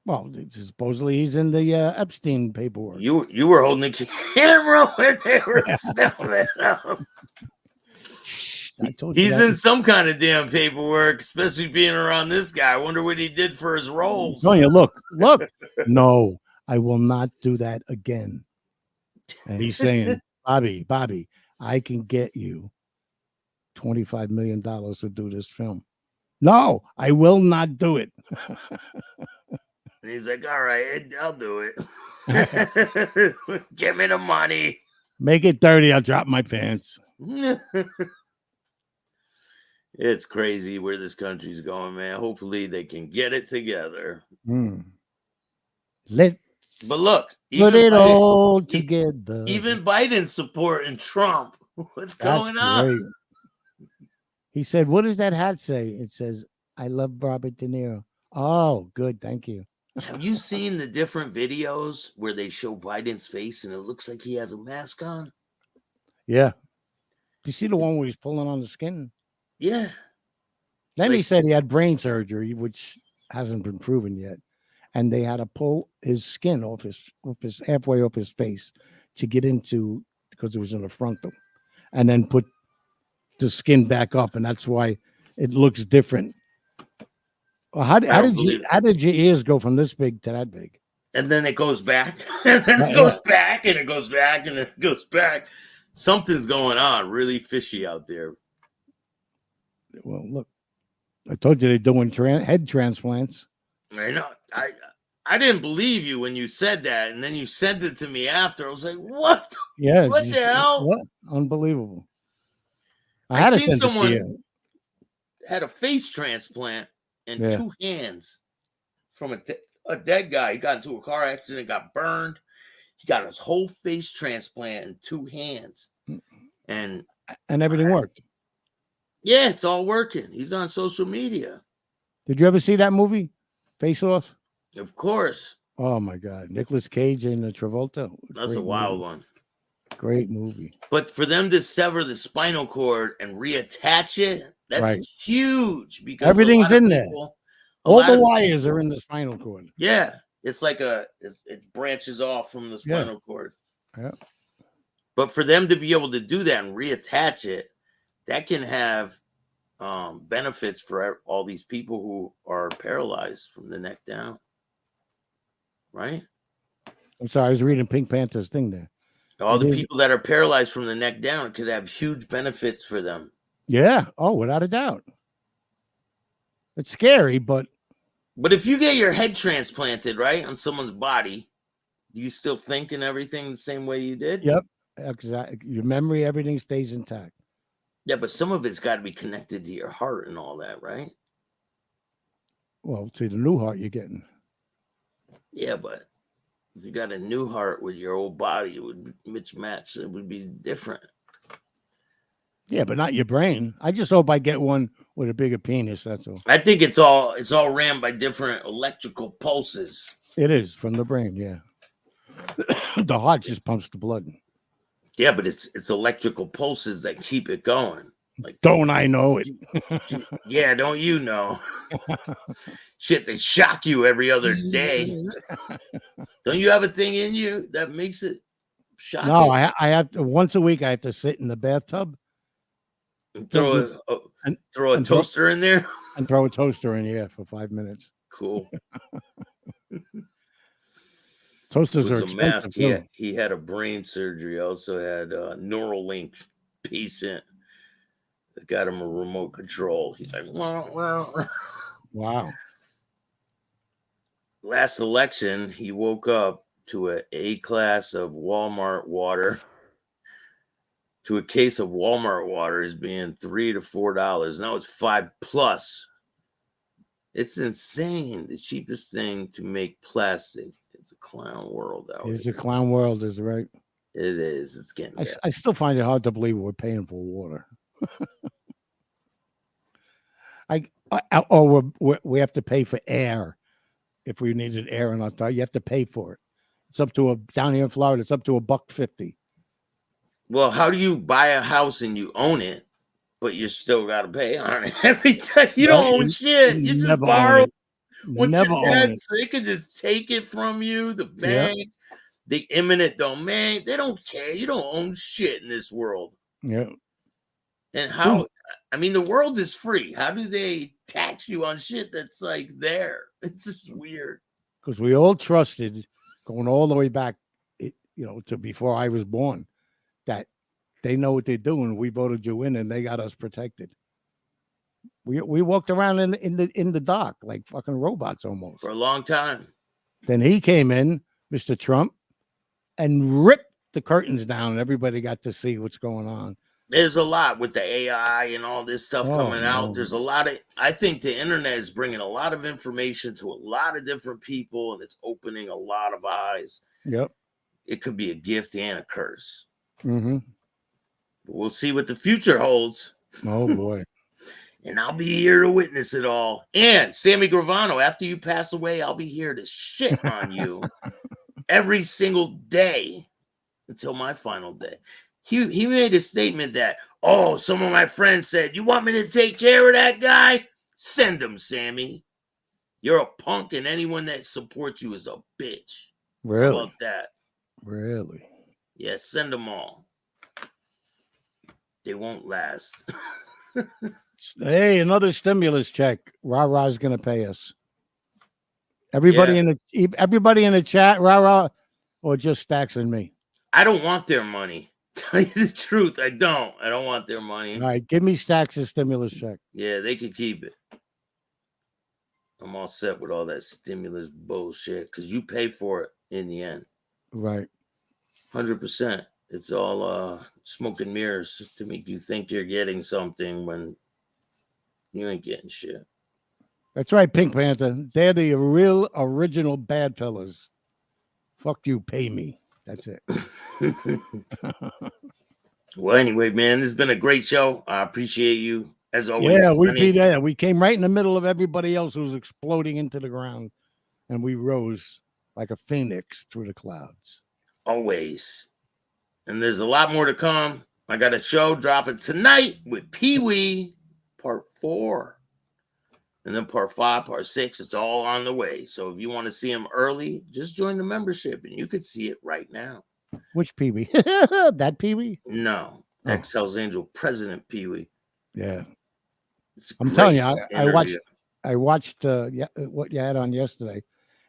Well, supposedly he's in the Epstein paperwork. You were holding the camera when they were filming him. He's in some kind of damn paperwork, especially being around this guy. I wonder what he did for his roles. Oh, yeah, look. No, I will not do that again. And he's saying, Bobby, I can get you $25 million to do this film. No, I will not do it. And he's like, all right, I'll do it. Give me the money. Make it 30. I'll drop my pants. It's crazy where this country's going, man. Hopefully they can get it together. Let's But look, put it all together. Even Biden's supporting Trump. What's going on? Great. He said, what does that hat say? It says, I love Robert De Niro. Oh, good. Thank you. Have you seen the different videos where they show Biden's face and it looks like he has a mask on? Yeah. Do you see the one where he's pulling on the skin? Yeah. Then he Like- said he had brain surgery, which hasn't been proven yet. And they had to pull his skin off his halfway off his face to get into, because it was in the frontal, and then put the skin back up, and that's why it looks different. Well, how did your ears go from this big to that big? And then it goes back, and then it goes back, and it goes back, and it goes back. Something's going on, really fishy out there. Well, look, I told you they're doing head transplants. I know. I didn't believe you when you said that, and then you sent it to me after. I was like, "What? Yes. What the hell? What? Unbelievable." I I had to seen send it to someone you. had a face transplant and Yeah. 2 hands from a dead guy. He got into a car accident, got burned. He got his whole face transplant and 2 hands, and everything worked. yeah, it's all working. He's on social media, Did you ever see that movie, Face Off? of course. Oh my God, Nicolas Cage and Travolta. That's a Great wild movie. one. Great movie. But for them to sever the spinal cord and reattach it, that's Right. huge because Everything's in there. All the wires wires are in the spinal cord. Yeah, it's like it branches off from the spinal cord. Yeah. But for them to be able to do that and reattach it, that can have benefits for all these people who are paralyzed from the neck down. Right? I'm sorry, I was reading Pink Panther's thing there. All the people that are paralyzed from the neck down, it could have huge benefits for them. Yeah. Oh, without a doubt. It's scary, but if you get your head transplanted, right, on someone's body, do you still think and everything the same way you did? yep, exactly. Your memory, everything stays intact. Yeah, but some of it's got to be connected to your heart and all that, right? Well, to the new heart you're getting. Yeah, but if you got a new heart with your old body, it would be mismatched. It would be different. Yeah, but not your brain. I just hope I get one with a bigger penis. That's all. I think it's all ran by different electrical pulses. It is from the brain. Yeah. The heart just pumps the blood. Yeah, but it's electrical pulses that keep it going. Like, don't I know it? Yeah, don't you know? Shit, they shock you every other day. Don't you have a thing in you that makes it shock? No, I have to once a week. I have to sit in the bathtub, and throw a toaster in there, and throw a toaster in here for 5 minutes. Cool. Toasters are a mask. expensive. He had a brain surgery. Also had a Neuralink patient that got him a remote control. He's like, well. Wow. Last election, he woke up to an A class of Walmart water. To a case of Walmart water is being $3 to $4. Now it's $5+. It's insane. The cheapest thing to make plastic. It's a clown world out It's here. a clown world, is right. It is. It's getting bad. I still find it hard to believe we're paying for water. We have to pay for air. If we needed air in our car, you have to pay for it. It's up to down here in Florida, it's up to $1.50. Well, how do you buy a house and you own it, but you still got to pay on it every time? You don't own shit. You just borrow. Never own it. So they could just take it from you. The bank, the eminent domain. They don't care. You don't own shit in this world. Yeah. And how? I mean, the world is free. How do they tax you on shit that's like there? It's just weird. Because we all trusted, going all the way back, to before I was born, that they know what they're doing. We voted you in, and they got us protected. We walked around in the dark like fucking robots almost for a long time. Then he came in, Mr. Trump, and ripped the curtains down, and everybody got to see what's going on. There's a lot with the AI and all this stuff coming out. There's a lot of, I think the internet is bringing a lot of information to a lot of different people, and it's opening a lot of eyes. Yep. It could be a gift and a curse. Mm-hmm. But we'll see what the future holds. Oh, boy. And I'll be here to witness it all. And Sammy Gravano, after you pass away, I'll be here to shit on you every single day until my final day. He made a statement that, oh, some of my friends said, you want me to take care of that guy? Send him, Sammy. You're a punk, and anyone that supports you is a bitch. Really? How about that? Really? Yeah, send them all. They won't last. Hey, another stimulus check. Rah-Rah's going to pay us. Everybody in the chat, Rah-Rah, or just Stacks and me? I don't want their money. Tell you the truth, I don't want their money. All right, give me Stacks' stimulus check. Yeah, they can keep it. I'm all set with all that stimulus bullshit because you pay for it in the end. Right. 100%. It's all smoke and mirrors to make you think you're getting something when you ain't getting shit. That's right, Pink Panther. They're the real original bad fellas. Fuck you, pay me. That's it. Well, anyway, man, this has been a great show. I appreciate you as always. Yeah, we be there. We came right in the middle of everybody else who was exploding into the ground, and we rose like a phoenix through the clouds. Always. And there's a lot more to come. I got a show dropping tonight with Pee Wee, part 4. And then part 5, part 6, it's all on the way. So if you want to see them early, just join the membership and you could see it right now. Which Pee Wee? That Pee Wee? No. Ex-Hell's Angel President Pee Wee. Yeah. I'm telling you, I watched what you had on yesterday,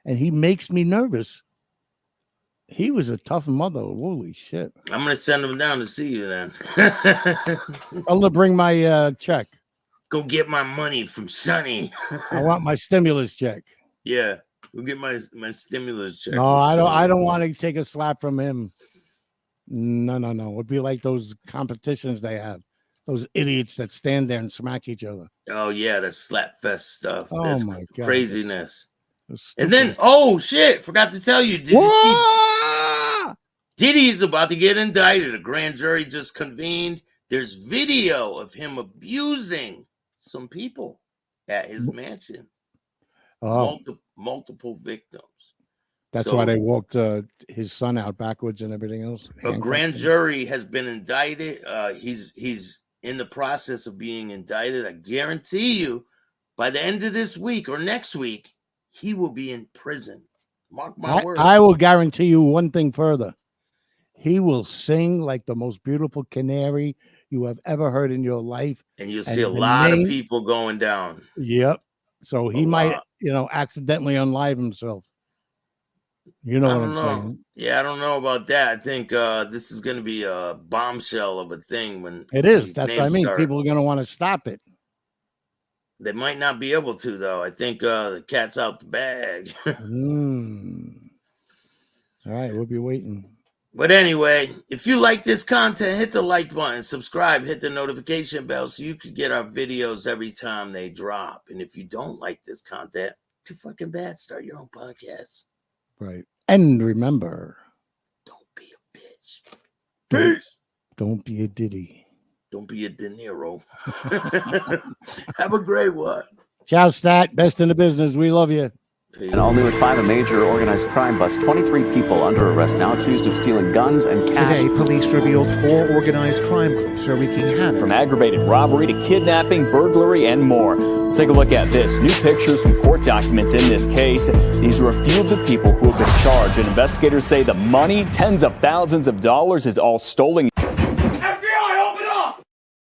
and he makes me nervous. He was a tough mother. Holy shit. I'm going to send him down to see you then. I'm going to bring my check. Go get my money from Sonny. I want my stimulus check. Yeah. Go get my stimulus check. No, I don't want to take a slap from him. No. It'd be like those competitions they have. Those idiots that stand there and smack each other. Oh, yeah, the slap fest stuff. Oh, that's my God. Craziness. And then, oh, shit, forgot to tell you. Did you see Diddy's about to get indicted? A grand jury just convened. There's video of him abusing some people at his mansion. Oh. Multiple victims. That's why they walked his son out backwards and everything else. A grand jury has been indicted. He's in the process of being indicted. I guarantee you, by the end of this week or next week, he will be in prison. Mark my words. I will guarantee you one thing further. He will sing like the most beautiful canary you have ever heard in your life. And you'll see a lot of people going down. Yep. So he might, accidentally unlive himself. You know what I'm saying? Yeah, I don't know about that. I think this is going to be a bombshell of a thing when it is. That's what I mean. People are going to want to stop it. They might not be able to, though. I think the cat's out the bag. All right, we'll be waiting. But anyway, if you like this content, hit the like button, subscribe, hit the notification bell so you can get our videos every time they drop. And if you don't like this content, too fucking bad. Start your own podcast. Right. And remember, don't be a bitch. Peace. Don't be a Diddy. Don't be a Denero. Have a great one. Ciao, Stat. Best in the business. We love you. And all new at 5, a major organized crime bust. 23 people under arrest now accused of stealing guns and cash. Today, police revealed 4 organized crime groups are wreaking havoc. From aggravated robbery to kidnapping, burglary, and more. Let's take a look at this. New pictures from court documents in this case. These are a few of the people who have been charged, and investigators say the money, tens of thousands of dollars, is all stolen.